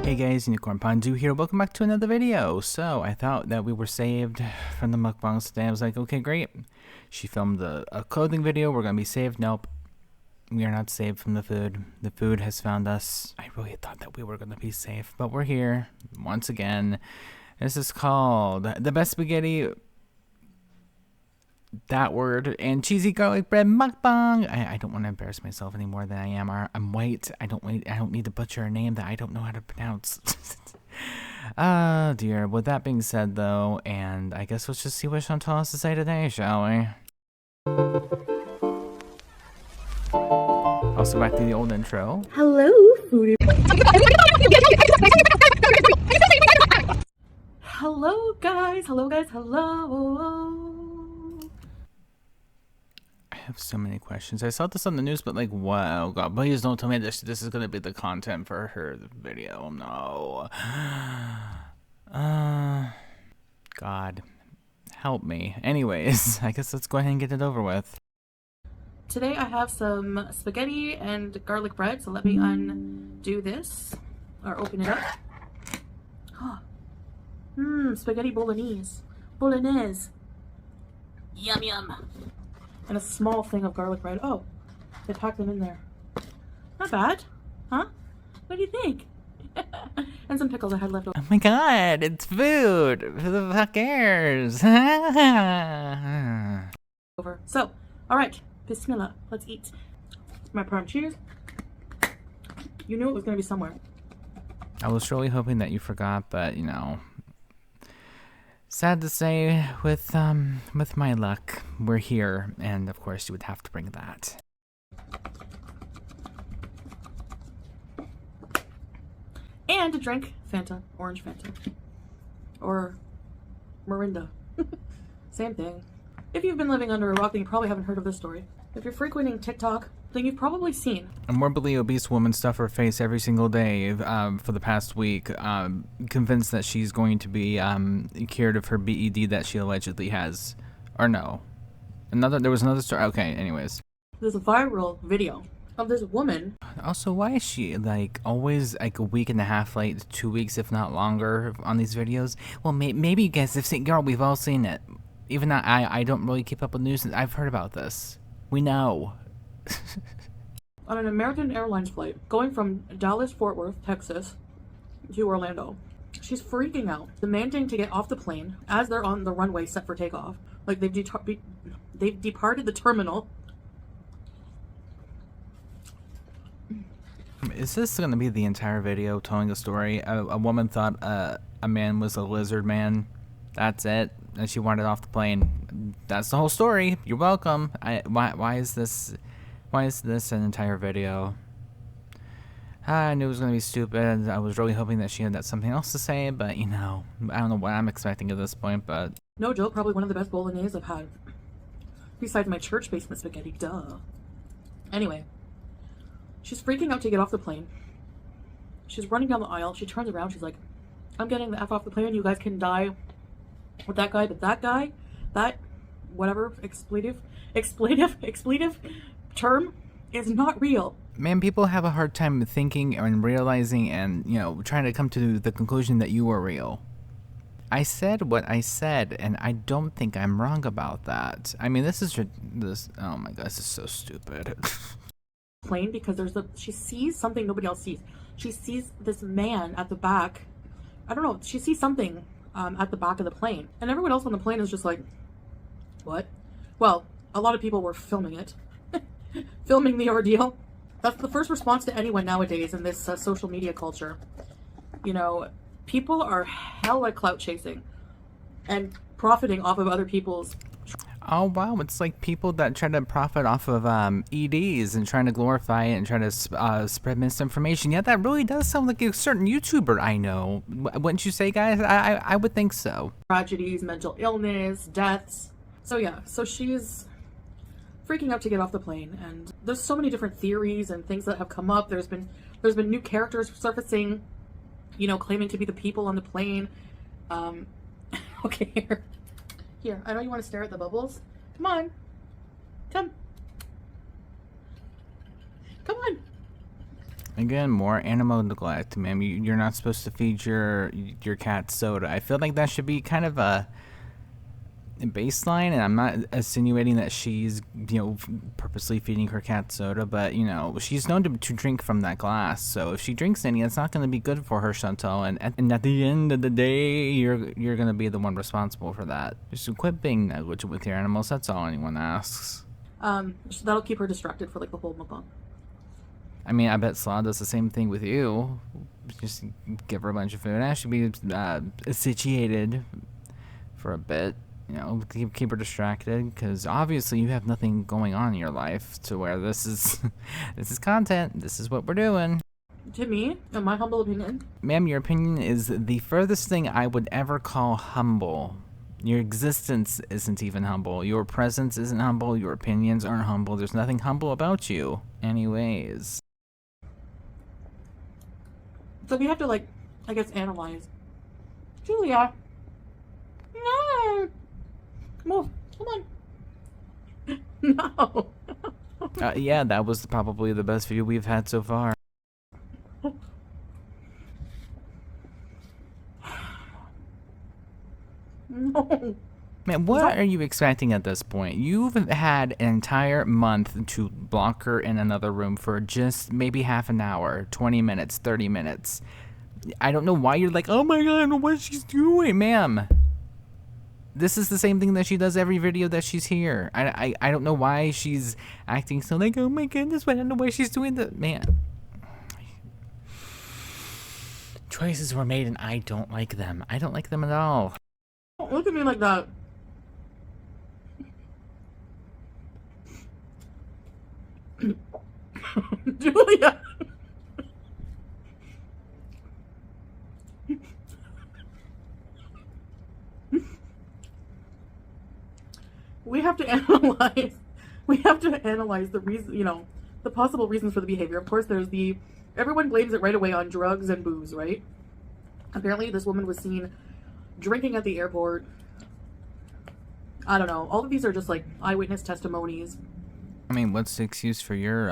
Hey guys, Unicorn Pondu here. Welcome back to another video. So I thought that we were saved from the mukbangs today. I was like, okay, great. She filmed a clothing video. We're gonna be saved. Nope, we are not saved from the food. The food has found us. I really thought that we were gonna be safe, but we're here once again. This is called the best spaghetti. That word and cheesy garlic bread mukbang. I don't want to embarrass myself any more than I am. I'm white. I don't need to butcher a name that I don't know how to pronounce. Oh dear. With that being said, though, and I guess let's just see what Chantal has to say today, shall we? Also back to the old intro. Hello, foodie. Hello, guys. Hello, guys. Hello. I have so many questions. I saw this on the news, but like, wow, God, please don't tell me this is gonna be the content for her video. No. God, help me. Anyways, I guess let's go ahead and get it over with. Today I have some spaghetti and garlic bread, so let me undo this or open it up. Spaghetti bolognese. Bolognese. Yum yum. And a small thing of garlic bread. Oh, they packed them in there. Not bad, huh? What do you think? And some pickles I had left over. Oh my God, it's food. Who the fuck cares? So, all right, bismillah. Let's eat. My prime cheese. You knew it was gonna be somewhere. I was really hoping that you forgot, but you know, sad to say, with my luck, we're here, and of course you would have to bring that. And a drink, Fanta, orange Fanta, or Mirinda. Same thing. If you've been living under a rock, then you probably haven't heard of this story. If you're frequenting TikTok, then you've probably seen A morbidly obese woman stuffed her face every single day for the past week, convinced that she's going to be cured of her BED that she allegedly has. Or no. There was another story. Okay, anyways. this viral video of this woman. Also, why is she like always like a week and a half late, 2 weeks if not longer on these videos? Well, maybe you guys have seen, girl, we've all seen it. Even though I don't really keep up with news, I've heard about this. We know. On an American Airlines flight going from Dallas-Fort Worth, Texas to Orlando. She's freaking out, demanding to get off the plane as they're on the runway set for takeoff. Like they've departed the terminal. Is this going to be the entire video telling a story? A woman thought a man was a lizard man. That's it. And she wanted off the plane. That's the whole story. You're welcome. Why is this an entire video? I knew it was going to be stupid. I was really hoping that she had something else to say, but you know, I don't know what I'm expecting at this point, but... No joke, probably one of the best bolognese I've had. Besides my church basement spaghetti, duh. Anyway, she's freaking out to get off the plane. She's running down the aisle. She turns around. She's like, I'm getting the F off the plane. You guys can die with that guy, but that guy, that whatever expletive term is not real. Man, people have a hard time thinking and realizing and, you know, trying to come to the conclusion that you are real. I said what I said, and I don't think I'm wrong about that. I mean, oh my God, this is so stupid. Plane because she sees something nobody else sees. She sees this man at the back. I don't know. She sees something at the back of the plane, and everyone else on the plane is just like, "What?" Well, a lot of people were filming it, filming the ordeal. That's the first response to anyone nowadays in this social media culture. You know, people are hella clout chasing and profiting off of other people's. Oh wow, it's like people that try to profit off of EDs and trying to glorify it and try to spread misinformation. Yeah, that really does sound like a certain YouTuber I know. Wouldn't you say, guys? I would think so. Tragedies, mental illness, deaths. So yeah, so she's freaking out to get off the plane, and there's so many different theories and things that have come up. There's been new characters surfacing, you know, claiming to be the people on the plane. Okay, here, I know you want to stare at the bubbles. Come on. Come on. Again, more animal neglect, ma'am. You're not supposed to feed your cat soda. I feel like that should be kind of a baseline, and I'm not insinuating that she's, purposely feeding her cat soda, but, she's known to drink from that glass, so if she drinks any, it's not going to be good for her, Chantal, and at the end of the day, you're going to be the one responsible for that. Just quit being negligent with your animals, that's all anyone asks. That'll keep her distracted for, like, the whole mukbang. I mean, I bet Slaw does the same thing with you. Just give her a bunch of food, and she'll be satiated for a bit. Keep her distracted, because obviously you have nothing going on in your life to where this is content. This is what we're doing. To me, in my humble opinion, ma'am, your opinion is the furthest thing I would ever call humble. Your existence isn't even humble. Your presence isn't humble. Your opinions aren't humble. There's nothing humble about you. Anyways. So we have to, like, I guess, analyze. Julia. No. Move. Come on. No. Yeah, that was probably the best view we've had so far. No. Man, what are you expecting at this point? You've had an entire month to block her in another room for just maybe half an hour, 20 minutes, 30 minutes. I don't know why you're like, oh my god, I don't know what she's doing, ma'am. This is the same thing that she does every video that she's here. I don't know why she's acting so like, oh my goodness, I don't know why she's doing that. Man. Choices were made and I don't like them. I don't like them at all. Don't look at me like that. Julia. We have to analyze. We have to analyze the reason, the possible reasons for the behavior. Of course, there's everyone blames it right away on drugs and booze, right? Apparently, this woman was seen drinking at the airport. I don't know. All of these are just like eyewitness testimonies. I mean, what's the excuse for your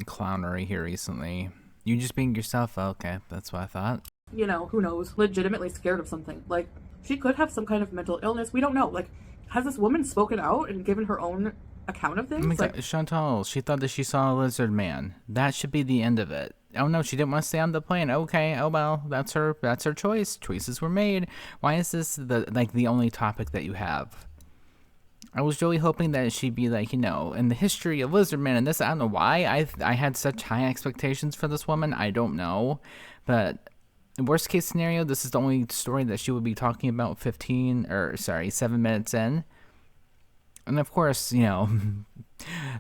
clownery here recently? You just being yourself? Okay, that's what I thought. Who knows? Legitimately scared of something. Like, she could have some kind of mental illness. We don't know. Like, has this woman spoken out and given her own account of things? Oh my God, Chantal, she thought that she saw a lizard man. That should be the end of it. Oh no, she didn't want to stay on the plane. Okay, oh well, that's her choice. Choices were made. Why is this the only topic that you have? I was really hoping that she'd be like, in the history of lizard men and this. I don't know why I had such high expectations for this woman. I don't know, but worst case scenario, this is the only story that she would be talking about 7 minutes in. And of course, the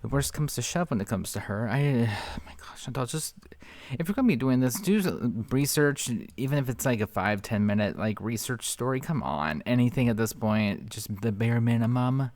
worst comes to shove when it comes to her. Oh my gosh, Chantal, just, if you're going to be doing this, do research, even if it's like a 5-10 minute research story. Come on, anything at this point, just the bare minimum.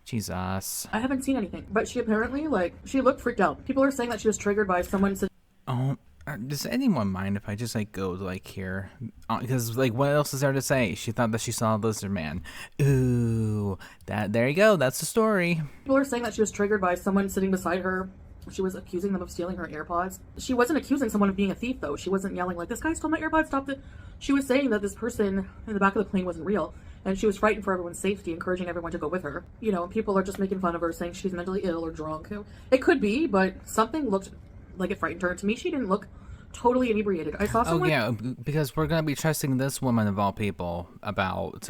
Jesus. I haven't seen anything, but she apparently, she looked freaked out. People are saying that she was triggered by someone. Oh, does anyone mind if I just go here? Because what else is there to say? She thought that she saw a lizard man. Ooh, there you go. That's the story. People are saying that she was triggered by someone sitting beside her. She was accusing them of stealing her AirPods. She wasn't accusing someone of being a thief, though. She wasn't yelling like, this guy stole my AirPods, stop it. She was saying that this person in the back of the plane wasn't real, and she was frightened for everyone's safety, encouraging everyone to go with her. And people are just making fun of her, saying she's mentally ill or drunk. It could be, but something looked like it frightened her. To me, she didn't look totally inebriated. I saw someone. Oh yeah, because we're gonna be trusting this woman of all people about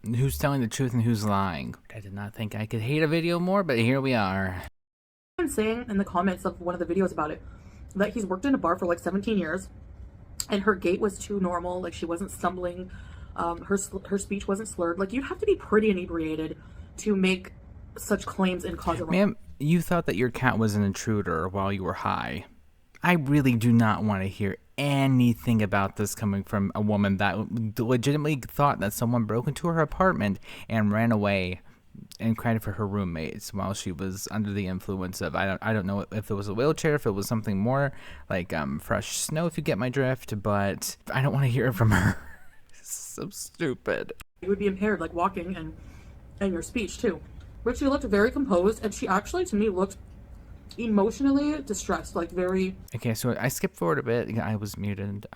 who's telling the truth and who's lying. I did not think I could hate a video more, but here we are. Saying in the comments of one of the videos about it that he's worked in a bar for 17 years, and her gait was too normal. She wasn't stumbling. Her speech wasn't slurred. You have to be pretty inebriated to make such claims and cause a. Ma'am, you thought that your cat was an intruder while you were high. I really do not want to hear anything about this coming from a woman that legitimately thought that someone broke into her apartment and ran away and cried for her roommates while she was under the influence of, I don't know if it was a wheelchair, if it was something more fresh snow, if you get my drift, but I don't want to hear it from her. It's so stupid. You would be impaired, walking and your speech too. But she looked very composed, and she actually, to me, looked emotionally distressed, like very. Okay, so I skipped forward a bit. I was muted.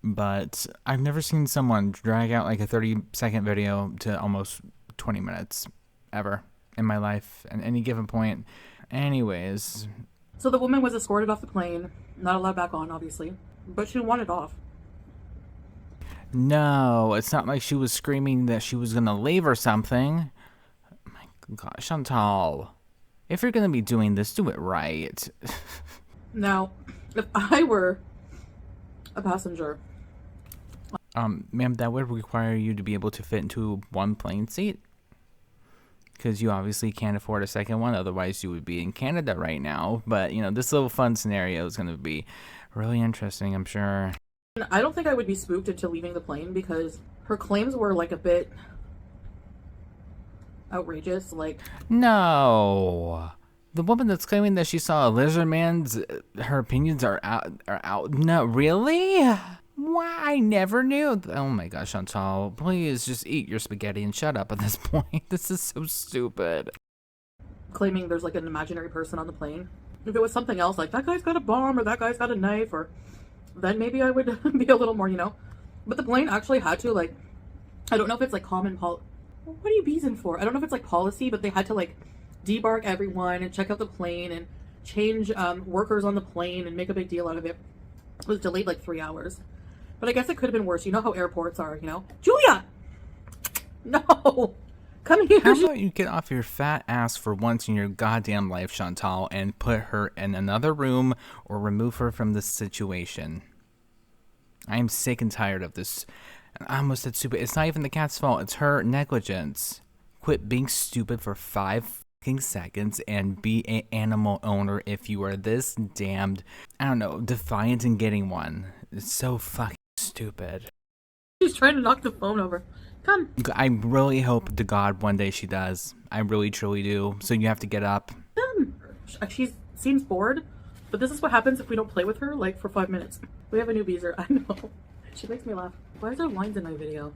But I've never seen someone drag out like a 30-second video to almost 20 minutes ever in my life at any given point. Anyways, So the woman was escorted off the plane, not allowed back on, obviously, but she wanted off. no, it's not like she was screaming that she was gonna leave or something. My God, Chantal, if you're gonna be doing this, do it right. Now, if I were a passenger, Ma'am, that would require you to be able to fit into one plane seat. Because you obviously can't afford a second one, otherwise you would be in Canada right now. But, you know, this little fun scenario is going to be really interesting, I'm sure. I don't think I would be spooked into leaving the plane because her claims were like a bit outrageous. Like, No. The woman that's claiming that she saw a lizard man's, her opinions are out. No, really? Why? I never knew. Oh my gosh, Chantal, please just eat your spaghetti and shut up at this point. This is so stupid. claiming there's like an imaginary person on the plane. If it was something else, like that guy's got a bomb or that guy's got a knife, or then maybe I would be a little more, you know. But the plane actually had to, like, I don't know if it's like what are you beezing for? I don't know if it's like policy, but they had to like debark everyone and check out the plane and change workers on the plane and make a big deal out of it. It was delayed like 3 hours. But I guess it could have been worse. You know how airports are, you know? Julia! No! Come here! How about you get off your fat ass for once in your goddamn life, Chantal, and put her in another room or remove her from this situation? I'm sick and tired of this. I almost said stupid. It's not even the cat's fault. It's her negligence. Quit being stupid for 5 fucking seconds and be an animal owner if you are this damned, I don't know, defiant in getting one. It's so fucking stupid. She's trying to knock the phone over. Come. I really hope to God one day she does. I really truly do. So you have to get up. Come. She seems bored, but this is what happens if we don't play with her, like, for 5 minutes. We have a new beezer. I know. She makes me laugh. Why is there lines in my video?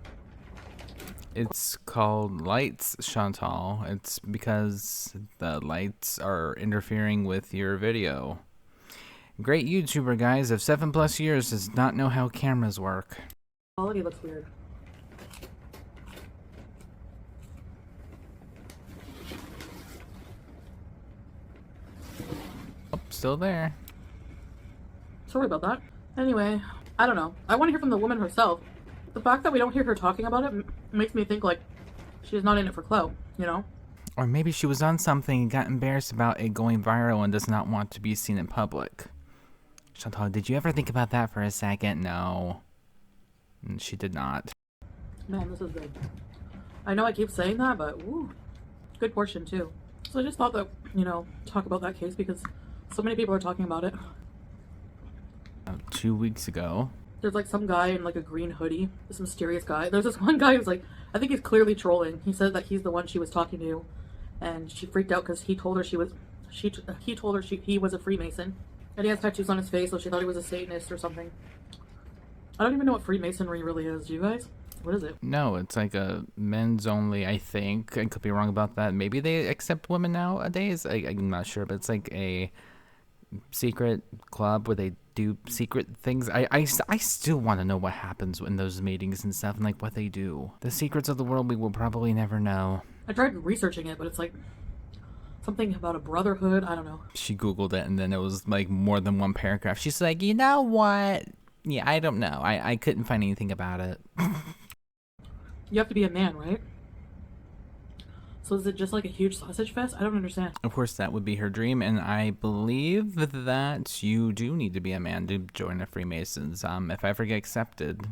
It's called lights, Chantal. It's because the lights are interfering with your video. Great YouTuber, guys, of 7+ years does not know how cameras work. Quality looks weird. Oh, still there. Sorry about that. Anyway, I don't know. I want to hear from the woman herself. The fact that we don't hear her talking about it makes me think, like, she's not in it for clout, you know? Or maybe she was on something and got embarrassed about it going viral and does not want to be seen in public. Chantal, did you ever think about that for a second? No. She did not. Man, this is good. I know I keep saying that, but woo, good portion too. So I just thought that, you know, talk about that case because so many people are talking about it. 2 weeks ago. There's like some guy in like a green hoodie, this mysterious guy. There's this one guy who's like, I think he's clearly trolling. He said that he's the one she was talking to, and she freaked out because he told her he was a Freemason, and he has tattoos on his face, so she thought he was a Satanist or something. I don't even know what Freemasonry really is. Do you guys? What is it? No, it's like a men's only, I think. I could be wrong about that. Maybe they accept women nowadays. I'm not sure, but it's like a secret club where they do secret things. I still want to know what happens in those meetings and stuff and like what they do. The secrets of the world we will probably never know. I tried researching it, but it's like something about a brotherhood. I don't know. She Googled it and then it was like more than one paragraph. She's like, you know what? Yeah, I don't know. I couldn't find anything about it. You have to be a man, right? So is it just like a huge sausage fest? I don't understand. Of course, that would be her dream, and I believe that you do need to be a man to join the Freemasons. If I ever get accepted.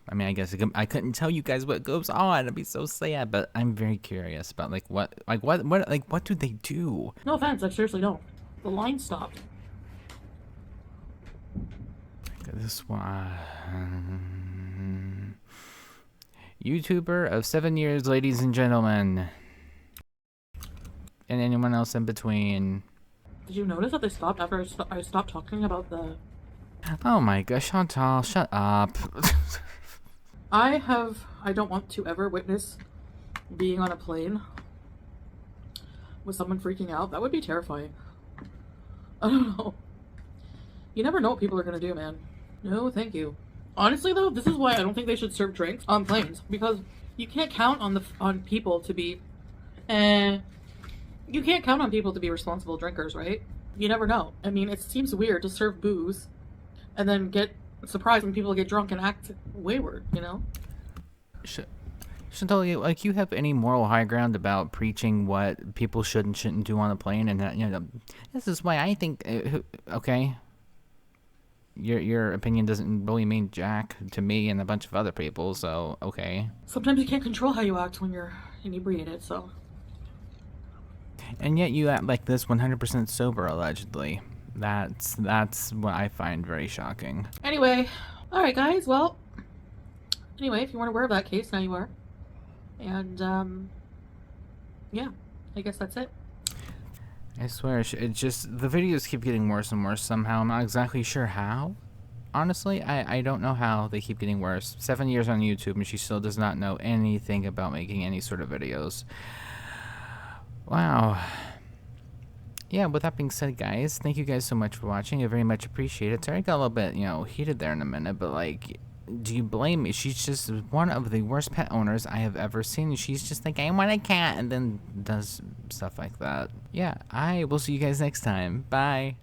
I mean, I guess I couldn't tell you guys what goes on. It'd be so sad, but I'm very curious about what do they do? No offense, I seriously don't. The line stopped. This one. YouTuber of 7 years, ladies and gentlemen. And anyone else in between. Did you notice that they stopped after I stopped talking about the... Oh my gosh, Chantal, shut up. I don't want to ever witness being on a plane with someone freaking out. That would be terrifying. I don't know. You never know what people are gonna do, man. No, thank you. Honestly, though, this is why I don't think they should serve drinks on planes, because you can't count on people to be, you can't count on people to be responsible drinkers, right? You never know. I mean, it seems weird to serve booze and then get surprised when people get drunk and act wayward, you know? Chantal, like, you have any moral high ground about preaching what people should and shouldn't do on a plane? And that, you know, this is why I think, okay, your opinion doesn't really mean jack to me and a bunch of other people, so okay. Sometimes you can't control how you act when you're inebriated, so. And yet you act like this 100% sober, allegedly. That's what I find very shocking. Anyway, alright guys, well, anyway, if you weren't aware of that case, now you are. And, yeah, I guess that's it. I swear, it just, the videos keep getting worse and worse somehow. I'm not exactly sure how. Honestly, I don't know how they keep getting worse. 7 years on YouTube and she still does not know anything about making any sort of videos. Wow. Yeah, with that being said, guys, thank you guys so much for watching. I very much appreciate it. Sorry I got a little bit, heated there in a minute, but, like, do you blame me? She's just one of the worst pet owners I have ever seen. She's just like, I want a cat, and then does stuff like that. Yeah, I will see you guys next time. Bye.